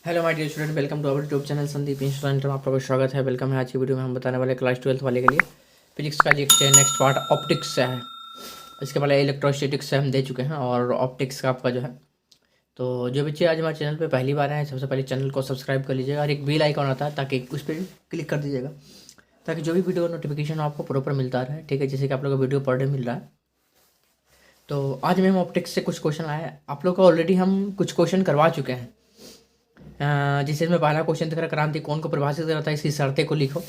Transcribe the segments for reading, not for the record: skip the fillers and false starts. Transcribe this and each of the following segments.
Hello my dear student, welcome to our YouTube channel Sandeep institute में आपका स्वागत है। वेलकम है। आज की वीडियो में हम बताने वाले क्लास 12th वाले के लिए फिजिक्स का नेक्स्ट पार्ट ऑप्टिक्स से है। इसके पहले इलेक्ट्रोस्टैटिक्स से हम दे चुके हैं और ऑप्टिक्स का आपका जो है। तो जो बच्चे आज हमारे चैनल पे पहली बार आए हैं, सबसे पहले चैनल को सब्सक्राइब कर लीजिएगा और एक बेल आइकॉन आता है ताकि उस पर क्लिक कर दीजिएगा ताकि जो भी वीडियो नोटिफिकेशन आपको प्रॉपर मिलता रहे। ठीक है, जैसे कि आप लोग को वीडियो पर डे मिल रहा है। तो आज में हम ऑप्टिक्स से कुछ क्वेश्चन आए हैं। आप लोग को ऑलरेडी हम कुछ क्वेश्चन करवा चुके हैं। जिससे इसमें पहला क्वेश्चन दिख रहा है, क्रांति कोण को परिभाषित करता है, इसकी शर्तें को लिखो।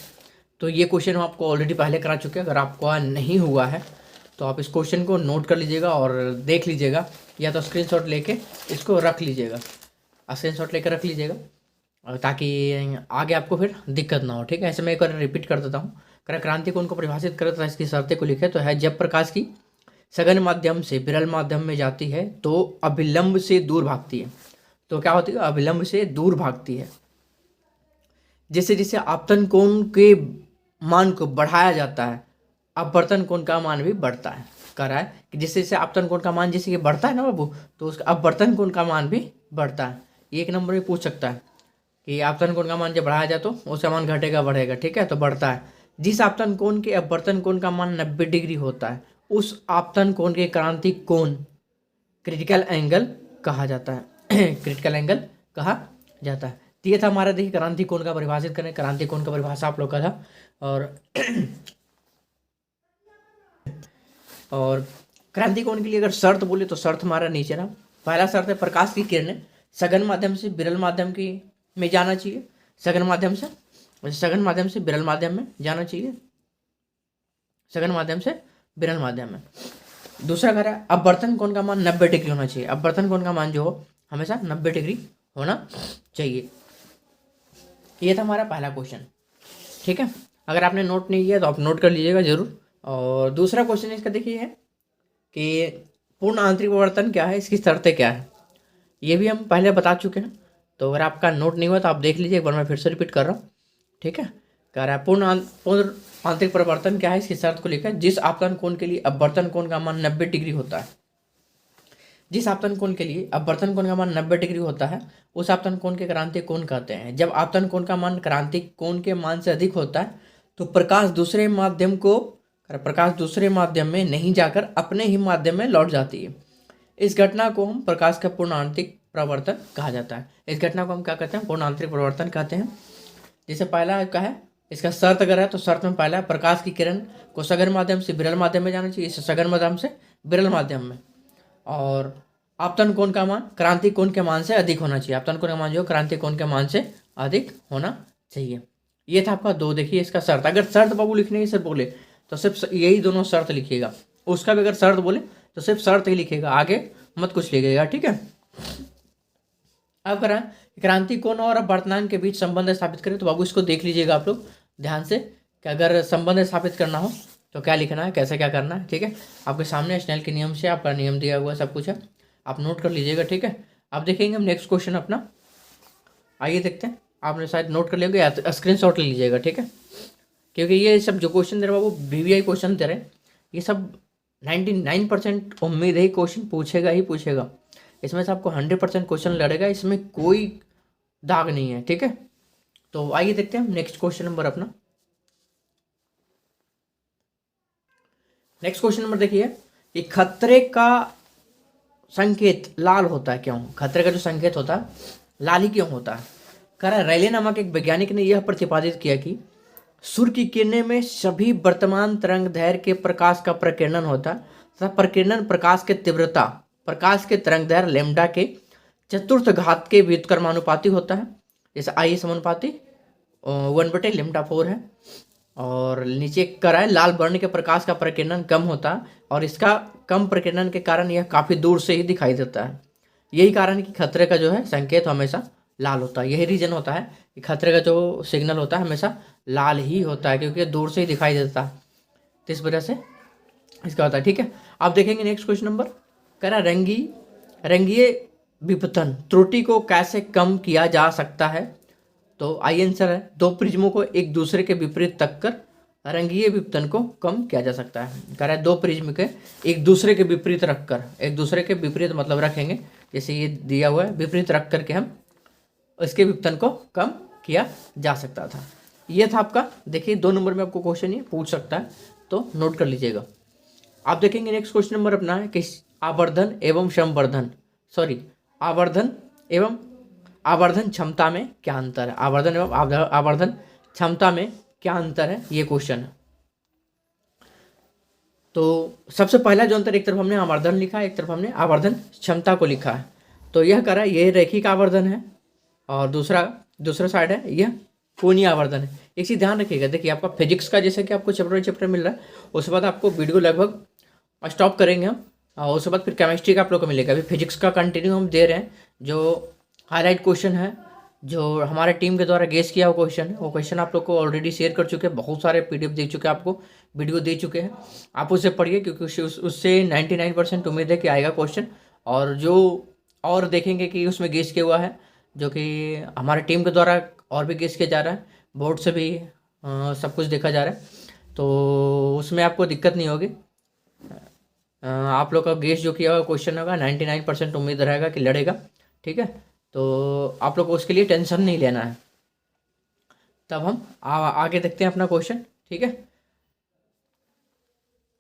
तो ये क्वेश्चन हम आपको ऑलरेडी पहले करा चुके हैं। अगर आपको नहीं हुआ है तो आप इस क्वेश्चन को नोट कर लीजिएगा और देख लीजिएगा, या तो स्क्रीनशॉट लेके इसको रख लीजिएगा, स्क्रीनशॉट लेकर रख लीजिएगा ताकि आगे आपको फिर दिक्कत ना हो। ठीक है, ऐसे मैं एक बार रिपीट कर देता हूँ। क्रांति कोण को परिभाषित करता है, इसकी शर्तें को लिखे। तो है, जब प्रकाश की सघन माध्यम से विरल माध्यम में जाती है तो अभिलंब से दूर भागती है। तो क्या होती है? अभिलंब से दूर भागती है। जैसे जैसे आपतन कोण के मान को बढ़ाया जाता है, अपवर्तन कोण का मान भी बढ़ता है। कह रहा है कि जैसे जैसे आपतन कोण का मान जैसे कि बढ़ता है ना बाबू, तो उसका अपवर्तन कोण का मान भी बढ़ता है। एक नंबर में पूछ सकता है कि आपतन कोण का मान जब बढ़ाया जाए तो उसका मान घटेगा बढ़ेगा। ठीक है, तो बढ़ता है। जिस आपतन कोण के अपवर्तन कोण का मान 90 डिग्री होता है, उस आपतन कोण के क्रांति कोण क्रिटिकल एंगल कहा जाता है। क्रिटिकल एंगल कहा जाता है। तो ये था हमारा, देखिए, क्रांति कोण का परिभाषित करें। क्रांति कोण का परिभाषा आप लोग का था। और क्रांति कोण के लिए अगर शर्त बोले तो शर्त हमारा नीचे रहा। पहला शर्त है, प्रकाश की किरणें सघन माध्यम से विरल माध्यम की में जाना चाहिए। सघन माध्यम से विरल माध्यम में जाना चाहिए। सघन माध्यम से विरल माध्यम में। दूसरा कह रहा है, अपवर्तन कोण का मान 90 डिग्री होना चाहिए। अपवर्तन कोण का मान जो हो हमेशा 90 डिग्री होना चाहिए। ये था हमारा पहला क्वेश्चन। ठीक है, अगर आपने नोट नहीं किया तो आप नोट कर लीजिएगा जरूर। और दूसरा क्वेश्चन इसका देखिए है कि पूर्ण आंतरिक परिवर्तन क्या है, इसकी शर्तें क्या है। ये भी हम पहले बता चुके हैं। तो अगर आपका नोट नहीं हुआ तो आप देख लीजिए एक बार, मैं फिर से रिपीट कर रहा हूँ। ठीक है, कह रहा है पूर्ण आंतरिक परिवर्तन क्या है, इसकी शर्त को लेकर जिस आपतन कोण के लिए अपवर्तन कोण का मान 90 डिग्री होता है। जिस आपतन कोण के लिए अपवर्तन कोण का मान 90 डिग्री होता है, उस आपतन कोण के क्रांतिक कोण कहते हैं। जब आपतन कोण का मान क्रांतिक कोण के मान से अधिक होता है तो प्रकाश दूसरे माध्यम में नहीं जाकर अपने ही माध्यम में लौट जाती है। इस घटना को हम प्रकाश का पूर्ण आंतरिक प्रवर्तन कहा जाता है। इस घटना को हम क्या कहते हैं? पूर्ण आंतरिक प्रवर्तन कहते हैं। जैसे पहला का है, इसका शर्त अगर है तो शर्त में पहला है, प्रकाश की किरण को सघन माध्यम से विरल माध्यम में जाना चाहिए। इस सघन माध्यम से विरल माध्यम में। और आपतन कोण का मान क्रांतिक कोण के मान से अधिक होना चाहिए। आपतन कोण का मान जो क्रांतिक कोण के मान से अधिक होना चाहिए। ये था आपका दो। देखिए इसका शर्त, अगर शर्त बाबू लिखने से बोले तो सिर्फ यही दोनों शर्त लिखिएगा। उसका भी अगर शर्त बोले तो सिर्फ शर्त ही लिखिएगा, आगे मत कुछ लिखिएगा। ठीक है, अब करें क्रांति कोण और अपवर्तनांक के बीच संबंध स्थापित करें। तो बाबू इसको देख लीजिएगा आप लोग ध्यान से कि अगर संबंध स्थापित करना हो तो क्या लिखना है, कैसे क्या करना है। ठीक है, आपके सामने स्नेल के नियम से आपका नियम दिया हुआ सब कुछ है, आप नोट कर लीजिएगा। ठीक है, अब देखेंगे हम नेक्स्ट क्वेश्चन अपना। आइए देखते हैं, आपने शायद नोट कर लिया या तो स्क्रीनशॉट ले लीजिएगा। ठीक है, क्योंकि ये सब जो क्वेश्चन दे रहे वो VVI क्वेश्चन दे रहे हैं, ये सब 99% उम्मीद है क्वेश्चन पूछेगा ही पूछेगा। इसमें से आपको 100% क्वेश्चन लड़ेगा, इसमें कोई दाग नहीं है। ठीक है, तो आइए देखते हैं नेक्स्ट क्वेश्चन नंबर अपना। नेक्स्ट क्वेश्चन नंबर देखिए कि खतरे का संकेत लाल होता है क्यों? खतरे का जो संकेत होता है लाल ही क्यों होता है? कह रहा है, रैले नामक एक वैज्ञानिक ने यह प्रतिपादित किया कि सूर्य की किरणें में सभी वर्तमान तरंग दैर्घ्य के प्रकाश का प्रकीर्णन होता है तथा प्रकीर्णन प्रकाश के तीव्रता प्रकाश के तरंग दैर्घ्य लैम्ब्डा के चतुर्थ घात के व्युत्क्रमानुपाती होता है। जैसे आई समानुपाती 1/λ4 है। और नीचे करा है, लाल वर्ण के प्रकाश का प्रकीर्णन कम होता है और इसका कम प्रकीर्णन के कारण यह काफ़ी दूर से ही दिखाई देता है। यही कारण है कि खतरे का जो है संकेत हमेशा लाल होता है। यही रीजन होता है कि खतरे का जो सिग्नल होता है हमेशा लाल ही होता है, क्योंकि दूर से ही दिखाई देता है, तो इस वजह से इसका होता है। ठीक है, आप देखेंगे नेक्स्ट क्वेश्चन नंबर। कह रहा रंगीय विपतन त्रुटि को कैसे कम किया जा सकता है? तो आई आंसर है, दो प्रिज्मों को एक दूसरे के विपरीत तक कर रंगीय विपतन को कम किया जा सकता है। कह रहा है दो प्रिज्म के एक दूसरे के विपरीत रखकर, एक दूसरे के विपरीत मतलब रखेंगे, जैसे ये दिया हुआ है, विपरीत रख करके हम उसके विघटन को कम किया जा सकता था। ये था आपका, देखिए 2 नंबर में आपको क्वेश्चन ये पूछ सकता है, तो नोट कर लीजिएगा। आप देखेंगे नेक्स्ट क्वेश्चन नंबर अपना है कि आवर्धन एवं समवर्धन, सॉरी आवर्धन एवं आवर्धन क्षमता में क्या अंतर है, आवर्धन एवं आवर्धन क्षमता में क्या अंतर है, ये क्वेश्चन है। तो सबसे पहला जो अंतर, एक तरफ हमने आवर्धन लिखा है, एक तरफ हमने आवर्धन क्षमता को लिखा है। तो यह कह रहा है ये रैखिक आवर्धन है और दूसरा साइड है यह कोणीय आवर्धन है। एक चीज़ ध्यान रखिएगा, देखिए आपका फिजिक्स का जैसे कि आपको चैप्टर मिल रहा है, उसके बाद आपको वीडियो लगभग स्टॉप करेंगे हम, और उसके बाद फिर केमिस्ट्री का आप लोग को मिलेगा। अभी फिजिक्स का कंटिन्यू हम दे रहे हैं, जो हाईलाइट क्वेश्चन है, जो हमारे टीम के द्वारा गेस किया हुआ क्वेश्चन है, वो क्वेश्चन आप लोग को ऑलरेडी शेयर कर चुके हैं, बहुत सारे PDF दे चुके हैं आपको, वीडियो दे चुके हैं। आप उसे पढ़िए, क्योंकि उससे 99% उम्मीद है कि आएगा क्वेश्चन। और जो और देखेंगे कि उसमें गेस किया हुआ है, जो कि हमारे टीम के द्वारा और भी गेस किया जा रहा है, बोर्ड से भी सब कुछ देखा जा रहा है, तो उसमें आपको दिक्कत नहीं होगी। आप लोग का गेस जो किया हुआ क्वेश्चन होगा 99% उम्मीद रहेगा कि लड़ेगा, ठीक है। तो आप लोग को उसके लिए टेंशन नहीं लेना है। तब हम आगे देखते हैं अपना क्वेश्चन, ठीक है।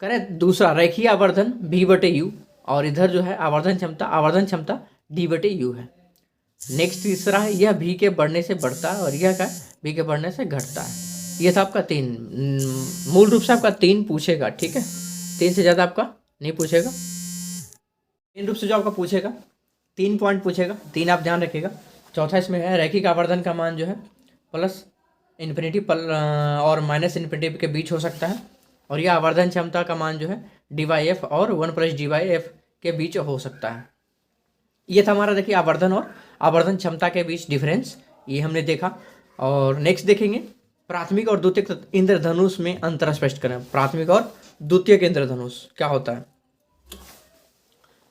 करें दूसरा, रेखीय आवर्धन V/U, और इधर जो है आवर्धन क्षमता D/U है। नेक्स्ट तीसरा है, यह V के बढ़ने से बढ़ता है और यह क्या V के बढ़ने से घटता है। ये था आपका 3, मूल रूप से आपका 3 पूछेगा, ठीक है। 3 से ज़्यादा आपका नहीं पूछेगा। मेन रूप से जो आपका पूछेगा 3 पॉइंट पूछेगा, 3 आप ध्यान रखिएगा। चौथा इसमें है रैखिक आवर्धन का मान जो है प्लस इन्फिनिटी और माइनस इन्फिनिटी के बीच हो सकता है, और यह आवर्धन क्षमता का मान जो है dy/f और 1 + dy/f के बीच हो सकता है। ये था हमारा, देखिए आवर्धन और आवर्धन क्षमता के बीच डिफरेंस, ये हमने देखा। और नेक्स्ट देखेंगे प्राथमिक और द्वितीयक इंद्रधनुष में अंतर स्पष्ट करें। प्राथमिक और द्वितीयक इंद्रधनुष क्या होता है।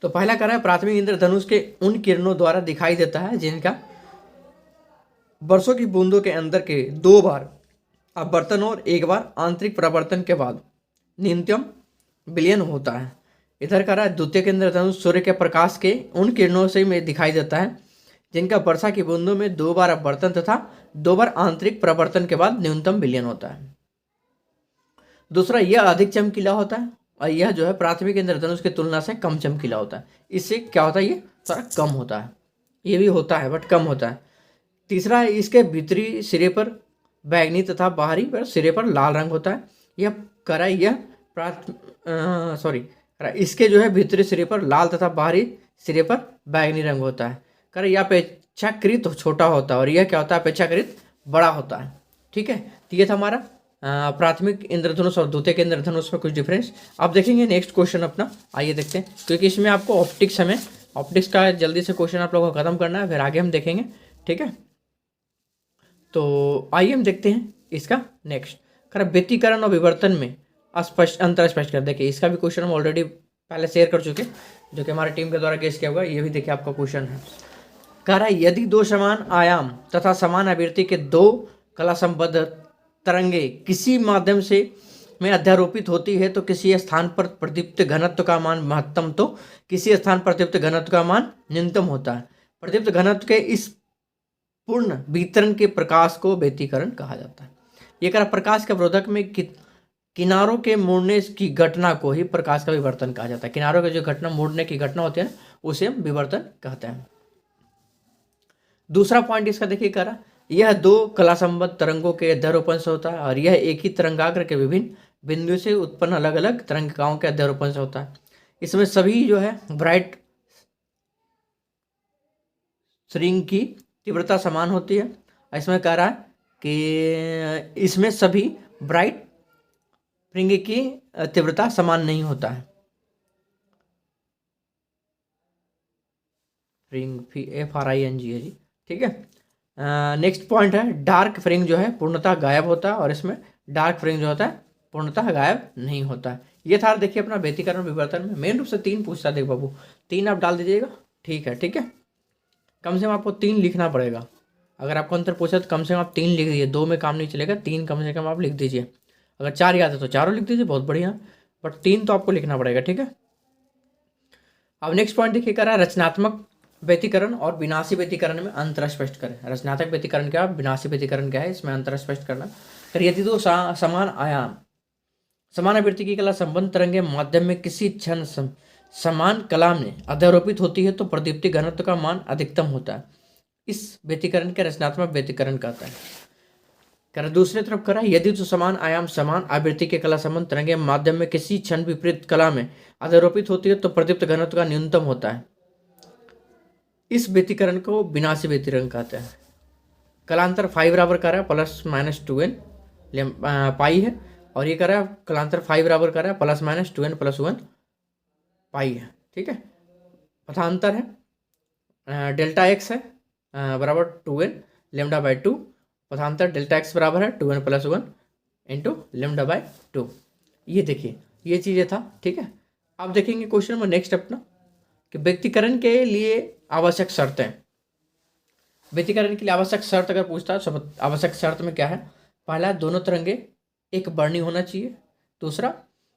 तो पहला कह रहा है प्राथमिक इंद्रधनुष के उन किरणों द्वारा दिखाई देता है जिनका वर्षों की बूंदों के अंदर के 2 बार अपवर्तन और 1 बार आंतरिक परावर्तन के बाद न्यूनतम विलयन होता है। इधर कह रहा है द्वितीयक इंद्रधनुष सूर्य के प्रकाश के उन किरणों से में दिखाई देता है जिनका वर्षा की बूंदों में 2 बार अपवर्तन तथा 2 बार आंतरिक परावर्तन के बाद न्यूनतम विलयन होता है। दूसरा, यह अधिक चमकीला होता है और यह जो है प्राथमिक इंद्रधनुष की तुलना से कम चमकीला होता है। इससे क्या होता है, ये थोड़ा कम होता है, ये भी होता है बट कम होता है। तीसरा है, इसके भीतरी सिरे पर बैंगनी तथा बाहरी पर सिरे पर लाल रंग होता है। यह करा यह इसके जो है भीतरी सिरे पर लाल तथा बाहरी सिरे पर बैंगनी रंग होता है। कर यह अपेक्षाकृत छोटा होता है और यह क्या होता है, अपेक्षाकृत बड़ा होता है, ठीक है। तो ये था हमारा प्राथमिक इंद्रधनुष और द्वितीयक इंद्रधनुष में कुछ डिफरेंस। अब देखेंगे नेक्स्ट क्वेश्चन अपना, आइए देखते हैं, क्योंकि इसमें आपको ऑप्टिक्स का जल्दी से क्वेश्चन आप लोगों को खत्म करना है, फिर आगे हम देखेंगे, ठीक है। तो आइए हम देखते हैं इसका नेक्स्ट। खैर व्यतिकरण और विवर्तन में अंतर स्पष्ट कर। देखिए इसका भी क्वेश्चन हम ऑलरेडी पहले शेयर कर चुके, जो कि हमारे टीम के द्वारा गेस किया होगा। ये भी देखिए आपका क्वेश्चन है, कह रहा है यदि 2 समान आयाम तथा समान आवृत्ति के 2 कला संबद्ध तरंगे किसी माध्यम से में अध्यारोपित होती है तो किसी स्थान पर प्रदीप्त घनत्व का मान महत्तम तो किसी स्थान पर प्रदीप्त घनत्व का मान न्यूनतम होता है। प्रदीप्त घनत्व के इस पूर्ण वितरण के प्रकाश को व्यतिकरण कहा जाता है। ये कह रहा प्रकाश के अवरोधक में किनारों के मुड़ने की घटना को ही प्रकाश का विवर्तन कहा जाता है। किनारों के जो घटना मुड़ने की घटना होती है ना, उसे हम विवर्तन कहते हैं। दूसरा पॉइंट इसका देखिए, कह रहा यह 2 कला संबद्ध तरंगों के अध्यारोपण से होता है और यह एक ही तरंगाग्र के विभिन्न बिंदु से उत्पन्न अलग अलग तरंगिकाओं के अध्यारोपण से होता है। इसमें सभी जो है ब्राइट श्रृंग की तीव्रता समान होती है। इसमें कह रहा है कि इसमें सभी ब्राइट फ्रिंग की तीव्रता समान नहीं होता है। फ्रिंग FRING है जी, ठीक है। नेक्स्ट पॉइंट है डार्क फ्रिंग जो है पूर्णतः गायब होता है और इसमें डार्क फ्रिंग जो होता है पूर्णतः गायब नहीं होता है। ये था देखिए अपना व्यतिकरण विवर्तन में मेन रूप से 3 पूछता है। देख बाबू 3 आप डाल दीजिएगा, ठीक है, ठीक है। कम से कम आपको 3 लिखना पड़ेगा। अगर आपको अंतर पूछा तो कम से कम आप 3 लिख दीजिए, 2 में काम नहीं चलेगा, 3 कम से कम आप लिख दीजिए। अगर 4 याद है तो 4 लिख दीजिए, बहुत बढ़िया, बट 3 तो आपको लिखना पड़ेगा, ठीक है। अब नेक्स्ट पॉइंट देखिए, कह रहा है रचनात्मक व्यतिकरण और विनाशी व्यतिकरण में अंतर स्पष्ट करें। रचनात्मक व्यतिकरण क्या है, विनाशी व्यतिकरण क्या है, इसमें अंतर स्पष्ट करना। फिर यदि दो समान आयाम समान आवृत्ति की कला संबंध तरंगे माध्यम में किसी क्षण समान कला में अध्यारोपित होती है तो प्रदीप्ति घनत्व का मान अधिकतम होता है। इस व्यतिकरण के रचनात्मक व्यतिकरण कहता है। कर दूसरी तरफ करा, यदि तो समान आयाम समान आवृत्ति के कला संबंध तरंगे माध्यम में किसी क्षण विपरीत कला में अध्यारोपित होती है तो प्रदीप्त घनत्व का न्यूनतम होता है। इस व्यतिकरण को विनाशी व्यतिकरण कहते हैं। कलांतर फाइव बराबर कर रहा है प्लस माइनस 2n पाई है, और ये कर रहा है कलांतर फाइव बराबर कर रहा है प्लस माइनस 2n प्लस 1 पाई है। ठीक है, पथांतर है डेल्टा एक्स है बराबर 2n लेमडा बाई 2। पथांतर डेल्टा एक्स बराबर है 2n plus 1 into lambda by 2। ये देखिए ये चीज़ें था। ठीक है, अब देखेंगे क्वेश्चन में नेक्स्ट अपना कि व्यक्तिकरण के लिए आवश्यक शर्तें। व्यक्तिकरण के लिए आवश्यक शर्त अगर पूछता है तो आवश्यक शर्त में क्या है, पहला दोनों तरंगे एक वर्णी होना चाहिए, दूसरा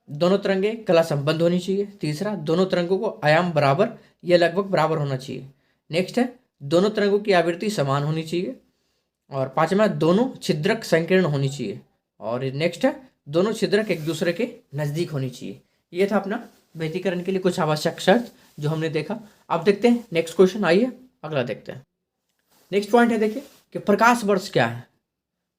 दोनों तरंगे कला संबंध होनी चाहिए, तीसरा दोनों तरंगों को आयाम बराबर या लगभग बराबर होना चाहिए, नेक्स्ट है दोनों तरंगों की आवृत्ति समान होनी चाहिए, और पांचवा दोनों छिद्रक संकीर्ण होनी चाहिए, और नेक्स्ट है दोनों छिद्रक एक दूसरे के नज़दीक होनी चाहिए। ये था अपना व्यक्तिकरण के लिए कुछ आवश्यक शर्त जो हमने देखा। अब देखते हैं नेक्स्ट क्वेश्चन, आइए अगला देखते हैं। नेक्स्ट पॉइंट है देखिए कि प्रकाश वर्ष क्या है।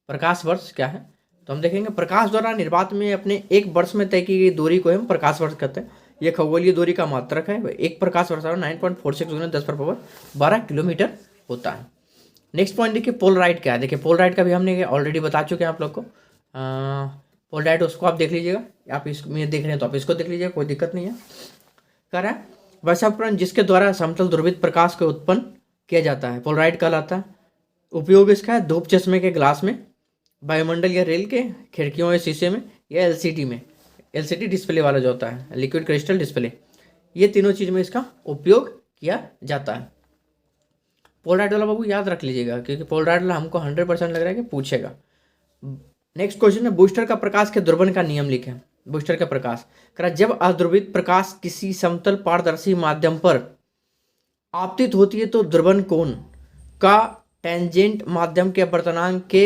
प्रकाश वर्ष क्या है तो हम देखेंगे प्रकाश द्वारा निर्वात में अपने एक वर्ष में तय की गई दूरी को हम प्रकाश वर्ष कहते हैं। यह खगोलीय दूरी का मात्रक है। एक प्रकाश वर्ष 9.46 × 10⁻12 किलोमीटर होता है। नेक्स्ट पॉइंट देखिए पोलराइड क्या है। देखिए पोलराइड का भी हमने ऑलरेडी बता चुके हैं आप लोग को। पोलराइड उसको आप देख लीजिएगा, आप इसमें देख रहे हैं तो आप इसको देख लीजिएगा, कोई दिक्कत नहीं है। कह रहा है वैसा उपकरण जिसके द्वारा समतल ध्रुवित प्रकाश को उत्पन्न किया जाता है पोलराइड कहलाता है। उपयोग इसका है धूप चश्मे के ग्लास में, वायुमंडल या रेल के खिड़कियों या शीशे में, या एलसीडी में, एलसीडी डिस्प्ले वाला जो होता है लिक्विड क्रिस्टल डिस्प्ले, ये तीनों चीज़ में इसका उपयोग किया जाता है। पोलराइड वाला बाबू याद रख लीजिएगा क्योंकि पोलराइड वाला हमको 100% लग रहा है कि पूछेगा। नेक्स्ट क्वेश्चन है बूस्टर का प्रकाश के ध्रुवन का नियम लिखें। बूस्टर का प्रकाश करा जब अध्रुवित प्रकाश किसी समतल पारदर्शी माध्यम पर आपतित होती है तो ध्रुवन कोण का टेंजेंट माध्यम के अपवर्तनांक के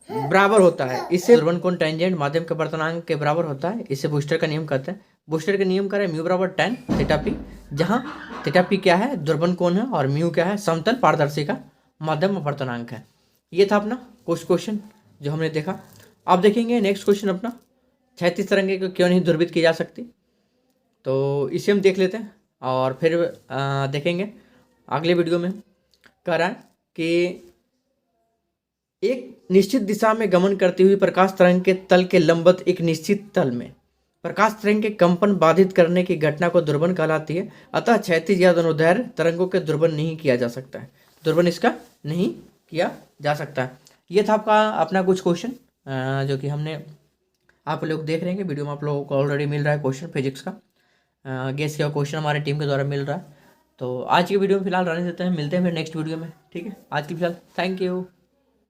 बराबर होता है। इससे ध्रुवन कोण टेंजेंट माध्यम के अपवर्तनांक के बराबर होता है। इसे बूस्टर का नियम कहते हैं। बूस्टर का नियम करें म्यू बराबर tan थीटा पी, जहाँ थीटा पी क्या है ध्रुवन कोण है और म्यू क्या है समतल पारदर्शी का माध्यम अपवर्तनांक है। ये था अपना कुछ क्वेश्चन जो हमने देखा। अब देखेंगे नेक्स्ट क्वेश्चन अपना क्षैतिज तरंगे को क्यों नहीं ध्रुवित की जा सकती, तो इसे हम देख लेते हैं और फिर देखेंगे अगले वीडियो में। कह रहा है कि एक निश्चित दिशा में गमन करती हुई प्रकाश तरंग के तल के लंबवत एक निश्चित तल में प्रकाश तरंग के कंपन बाधित करने की घटना को ध्रुवन कहलाती है। अतः क्षैतिज या अनुदैर्ध्य तरंगों के ध्रुवन नहीं किया जा सकता है, ध्रुवन इसका नहीं किया जा सकता है। ये था आपका अपना कुछ क्वेश्चन जो कि हमने आप लोग देख रहे हैं वीडियो में आप लोगों को ऑलरेडी मिल रहा है क्वेश्चन फिजिक्स का गेस का क्वेश्चन हमारे टीम के द्वारा मिल रहा है। तो आज की वीडियो में फिलहाल रहने देते हैं, मिलते हैं फिर नेक्स्ट वीडियो में। ठीक है, आज की फिलहाल थैंक यू।